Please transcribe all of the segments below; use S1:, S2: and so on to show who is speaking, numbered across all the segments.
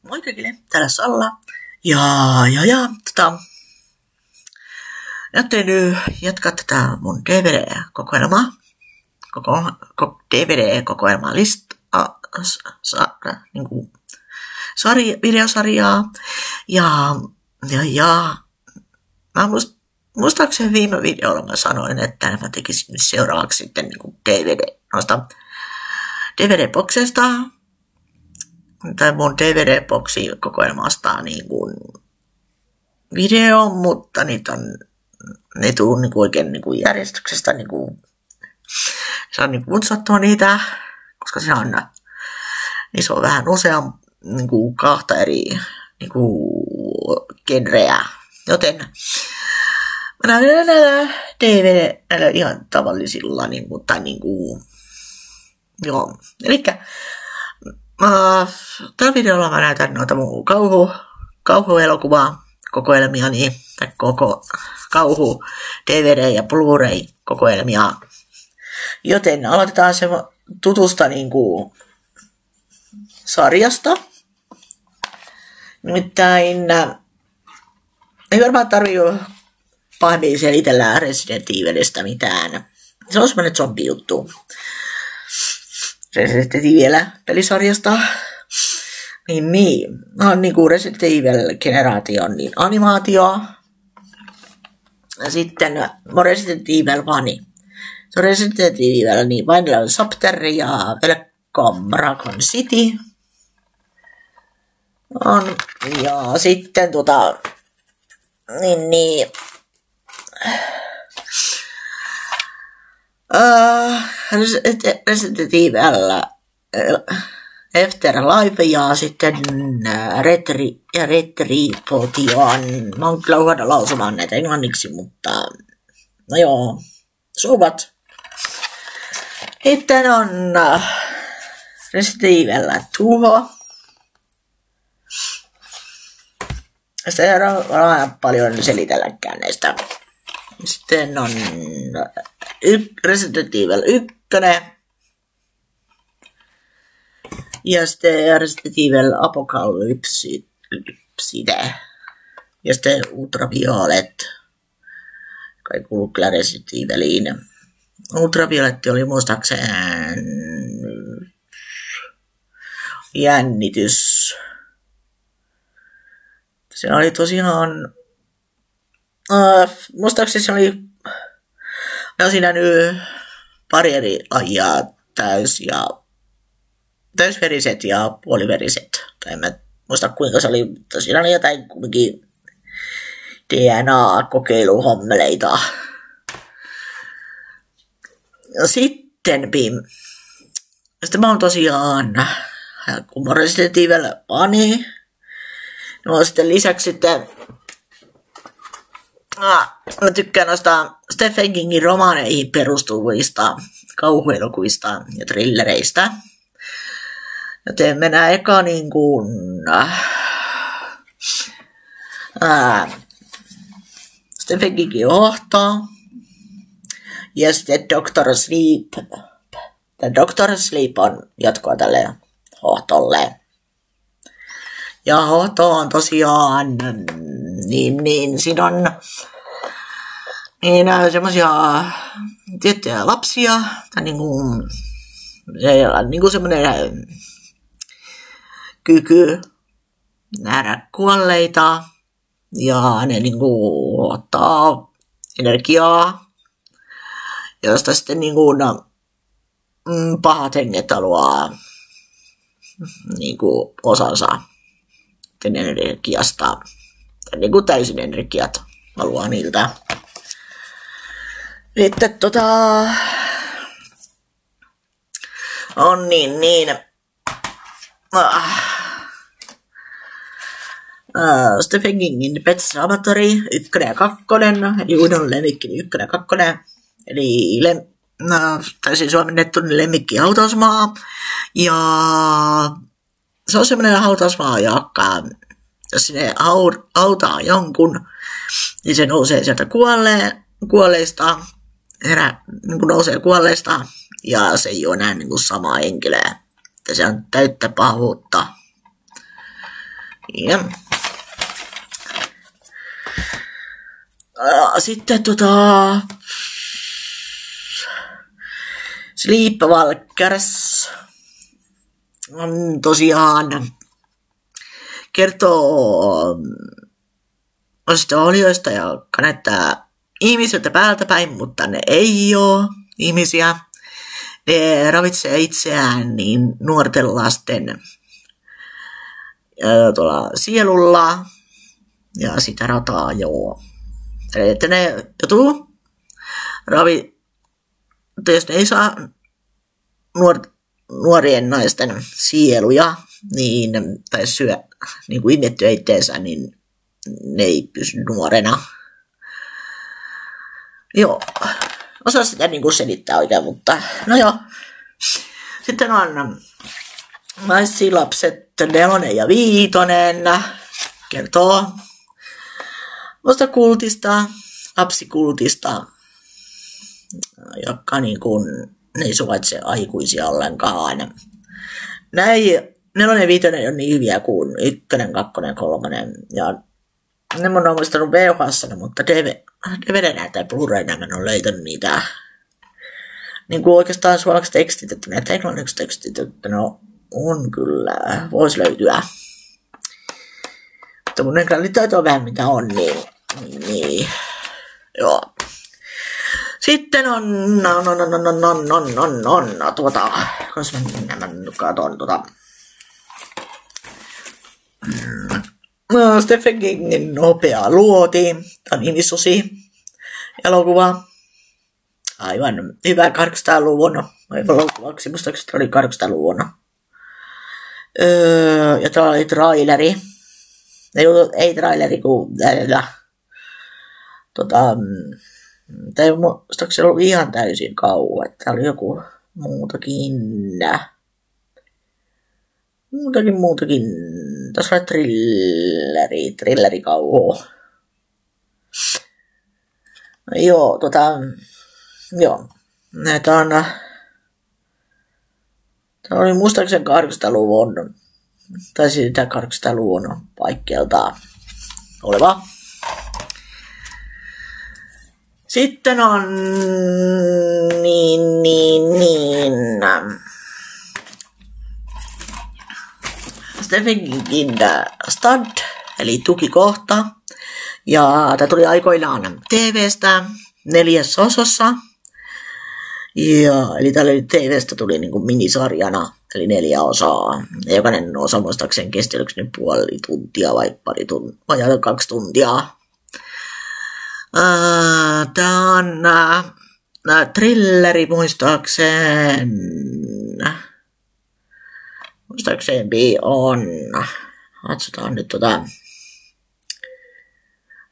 S1: Moi kaikille, täällä Salla. Ajattelin nyt jatkaa tätä mun DVD-kokoelmaa. DVD-kokoelmaa videosarjaa. Mä muistaakseni viime videolla mä sanoin, että mä tekisin nyt seuraavaksi sitten noista DVD-bokseista tai mun DVD-boksi-kokoelmasta video, mutta ne tuu oikein järjestyksestä saa kutsuttua niitä, koska se on vähän usean kahta eri genreä, joten mä näen näillä näillä ihan tavallisilla elikkä tällä videolla mä näytän noita mun kauhuelokuvaa kokoelmiani, tai kauhu DVD ja Blu-ray kokoelmia. Joten aloitetaan se tutusta sarjasta. Nimittäin ei varmaan tarvitse pahemmin selitellä Resident Evilistä mitään. Se on semmoinen zombi-juttu. Resident Evil-pelisarjasta. On Resident Evil-generaation animaatio. Ja sitten Resident Evil Vani. Se on Resident Evil Vinyl Chapter ja Welcome Raccoon City. Ja sitten Resident Evil Afterlife ja sitten Retribution. Mä oon kyllä huono lausumaan näitä englanniksi, mutta no joo, suvat. Sitten on Resident Evil Tuho. Sitä ei ole paljon selitelläkään näistä. Sitten on Resident Evil 1. Ja sitten Resident Evil Apocalypse. Ja sitten Ultraviolet. Kai kuuluu kyllä Resident Eviliin. Ultravioletti oli muistaakseni jännitys. Se oli tosiaan muistaakseni se oli siinä nyt pari eri lajia täysveriset ja puoliveriset. Tai en mä muista kuinka se oli, tosiaan oli jotain kuitenkin DNA-kokeiluhommeleita. Ja sitten mä oon tosiaan, kun mä Resident Evil Vani, mä oon sitten lisäksi sitten mä tykkään noista Stephen Kingin romaaneihin perustuvista kauhuelokuvista ja thrillereistä. Joten mennään eka Stephen Kingin Hohto. Ja sitten Doctor Sleep. Doctor Sleep on jatkoa tälle Hohtolle. Ja Hohto on tosiaan siinä on semmosia tiettyjä lapsia, tai semmoinen kyky nähdä kuolleita, ja ne ottaa energiaa, josta sitten pahat henget haluaa osansa energiasta, tai täysin energiat haluaa niiltä. Sitten on Stephen Kingin Pet Sematary 1 ja 2, eli uuden lemmikkini 1 ja 2, eli suomennettu lemmikki hautausmaa, ja se on semmoinen hautausmaa, joka jos sinne hautaa jonkun, niin se nousee sieltä kuolleista, nousee kuolleista, ja se ei ole enää samaa henkilöä. Että se on täyttä pahuutta. Niin. Sitten Sleepwalkers on tosiaan kertoo osista olioista, jotka näyttää ihmisiltä päältä päin, mutta ne ei ole ihmisiä. Ne ravitsee itseään niin nuorten lasten tuolla sielulla ja sitä rataa joo. Eli että ne joutuu jos ne ei saa nuorien naisten sieluja, niin, tai niin kuin imettyä itteensä, niin ne ei pysy nuorena. Joo, osaa sitä niin kuin selittää oikein, mutta no joo. Sitten on Naissilapset 4 ja 5, kertoo kultista, lapsikultista, joka niin kuin, ne ei suvaitse aikuisia ollenkaan. Näin 4 ja 5 on niin hyviä kuin 1, 2 ja 3. Ja ne on omistanut VHS:na, mutta DVD:nä tai Blu-rayna mä en ole löytänyt niitä. Niin kuin oikeastaan suomeksi tekstitetty, näitä englanniksi tekstitetty, no on kyllä, voisi löytyä. Mutta mun englannin on vähän mitä on, niin joo. Sitten on koska mä katon Stephen Kingin Nopea luoti, tämä on ihmissusi elokuva. Aivan hyvä 800-luvun elokuvaksi, muistaakseni oli 800-luvun. Ja tämä oli traileri. Ei traileri, kun tämä ei muistaakseni ollut ihan täysin kauan. Tämä oli joku muutakin. Tässä oli thrillerikauhu. Joo, joo. Näitä on, tämä oli muistaakseni 800-luvun, tai sitä 800-luvun paikkeelta oleva. Sitten on Stephen Kingin Stud, eli tukikohta. Ja tämä tuli aikoinaan TV:stä 4 osassa. Ja, eli tällä TV:stä tuli niin kuin minisarjana, eli 4 osaa. Ja jokainen osa muistaakseni kesti puoli tuntia vai 2 tuntia. Tämä on thrilleri muistaakseni on, katsotaan nyt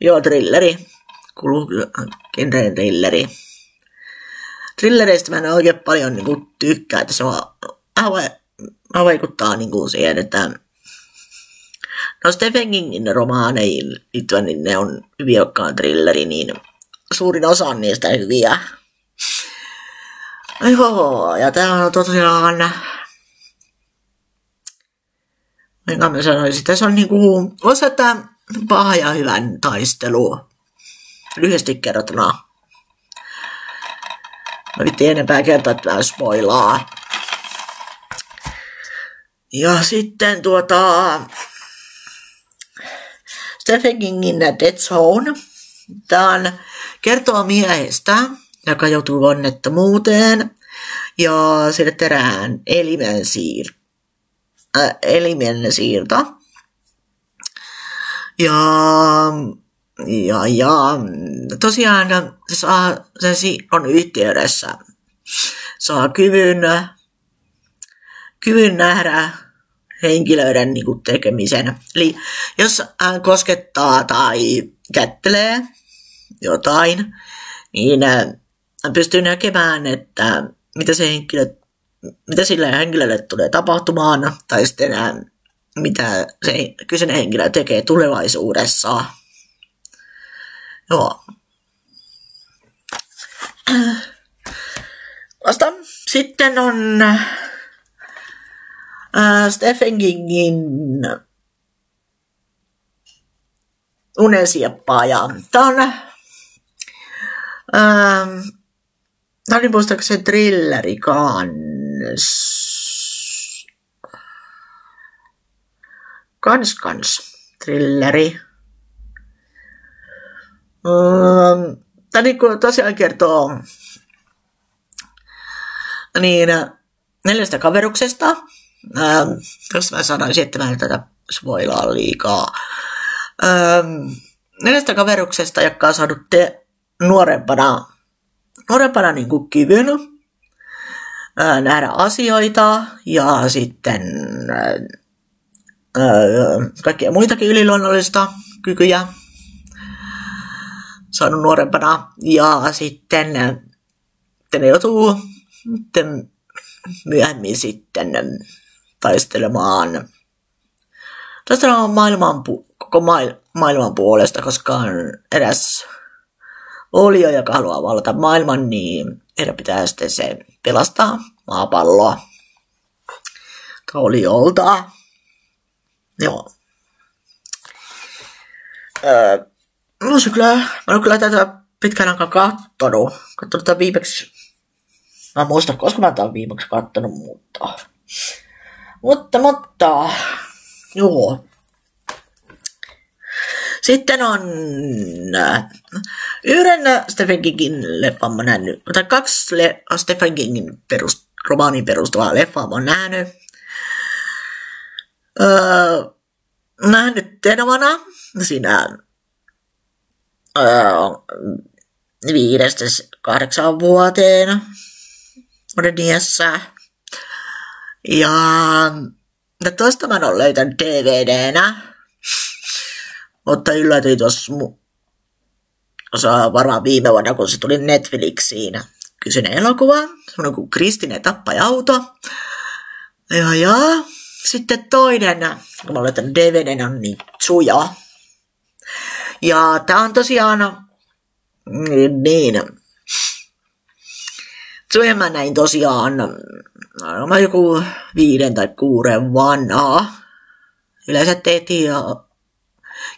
S1: joo, thrilleri, genren thrilleri. Thrillereistä mä en oikein paljon niin kuin tykkää, että se vaikuttaa niin kuin siihen, että no Stephen Kingin romaaneihin liittyen, niin ne on hyviä, jotka on thrilleri, niin suurin osa on niistä hyviä. Joo, ja tää on tosiaan, enkä mä sanoisin, tässä on niinku osa paha ja hyvän taistelu, lyhyesti kerrottuna. Mä vittiin enempää kertoa, että mä spoilaa. Ja sitten Stephen Kingin Dead Zone. Tämä kertoo miehestä, joka joutuu onnettomuuteen ja sille terään elimen siirto. Ja tosiaan se on yhteydessä. Saa kyvyn nähdä henkilöiden niin kuin tekemisen. Eli jos hän koskettaa tai kättelee jotain, niin hän pystyy näkemään, että mitä sille henkilölle tulee tapahtumaan, tai sitten mitä se kyseinen henkilö tekee tulevaisuudessa. Joo. Sitten on Stephen Kingin unensieppaa. Ja tää on muistaakseni thrilleri kans thrilleri. Tämä niinku tosiaan kertoo niin 4 kaveruksesta. Jos mä sanoisin, että mä en tätä spoilaa liikaa. 4 kaveruksesta, jotka on saanut nuorempana niinku kyvyn nähdä asioita ja sitten kaikkia muitakin yliluonnollista kykyjä saanut nuorempana. Ja sitten ne joutuu myöhemmin sitten taistelemaan koko maailman puolesta, koska on eräs olio, joka haluaa vallata maailman, niin heidän pitää sitten se pelastaa maapalloa oliolta. Joo. Mä oon kyllä tätä pitkään aikaa kattonut tätä viimeksi. Mä en muista, koska mä tämän viimeksi kattonut, mutta, joo. Sitten on yhden Stephen Kingin leffan mä nähnyt, tai 2 Stephen Kingin romaanin perustuvaa leffaa mä oon nähnyt tenovana siinä 5-8 vuoteen iässä. Ja toista mä en ole löytänyt DVDnä, mutta yllätyin tuossa varmaan viime vuonna, kun se tuli Netflixiin kyseinen elokuva, semmoinen kuin Kristinen tappaja-auto. Ja sitten toinen, kun mä olen löytänyt DVDnä, on niin Tsuja. Ja tää on tosiaan niin. Tsuja mä näin tosiaan, mä joku 5 tai 6 vanhaa. Yleensä tehtiin ja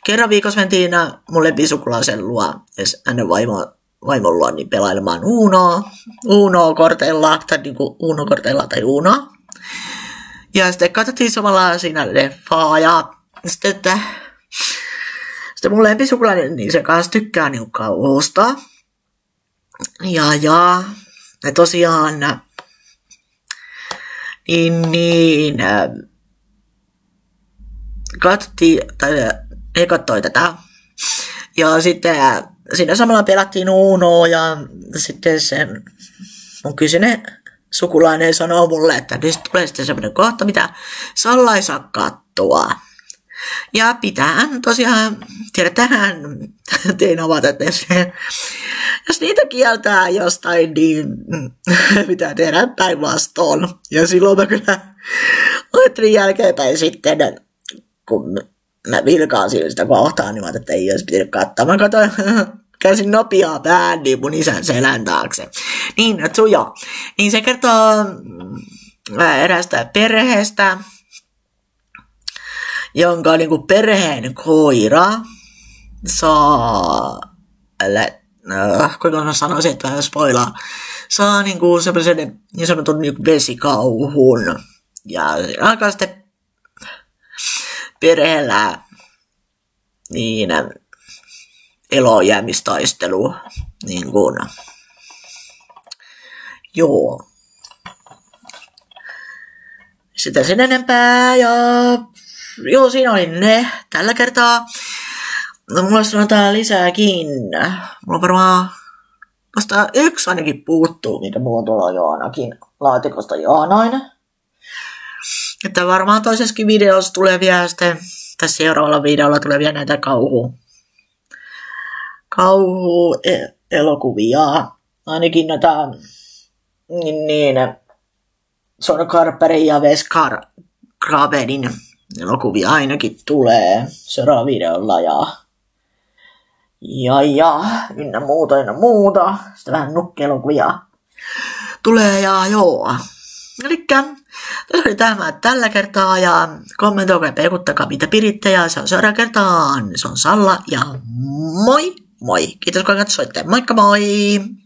S1: kerran viikossa mentiin mun lempisukulaisen luo, hänen vaimon luo, niin pelailemaan Uno-korteilla, tai niinku Uno-korteilla tai Unoa. Ja sitten katsottiin samalla siinä leffaa, ja sitten mun lempisukulainen, niin se kanssa tykkää niinku kauhusta. Ja tosiaan, he katsoi tätä. Ja sitten siinä samalla pelattiin Unoa, ja sitten se mun kysyinen sukulainen sanoo mulle, että nyt tulee sitten semmoinen kohta, mitä Salla ei saa katsoa. Ja pitää tosiaan, tiedetään, tein avata, että jos niitä kieltää jostain, niin pitää tehdä päinvastoin. Ja silloin mä kyllä ajattelin jälkeenpäin sitten, kun mä vilkaasin sitä kohtaa, niin mä ajattelin, että ei olisi pitänyt katsoa. Mä katsoin, käsin nopeaa bändiä mun isän selän taakse. Niin, Tsuja. Niin se kertoo eräästä perheestä, jonka niinku perheen koira saa, kuinka mä sanoisin, että vähän spoilaa, saa niinku semmoisen niin sanotun niinku vesikauhun. Ja alkaa sitten perheellä niin elojäämistaistelu. Niin kuin. Joo. Sitä sen enempää ja joo, siinä oli ne tällä kertaa. No, mulla sanotaan lisääkin. Mulla varmaan vasta 1 ainakin puuttuu, mikä mulla on tuolla jo ainakin laatikosta joanainen. Että varmaan toisessakin videossa tulee vielä sitten, tässä seuraavalla videolla tulee vielä näitä kauhuelokuvia. Ainakin näitä niin John Carperin ja Wes Cravenin elokuvia ainakin tulee seuraavalla videolla ja ynnä muuta. Sitten vähän nukkeelokuvia tulee ja joo. Elikkä Tässä oli tämä tällä kertaa ja kommentoikaa ja peikuttakaa mitä piditte ja se on seuraava kertaan. Se on Salla ja moi moi. Kiitos kun katsoitte. Moikka moi!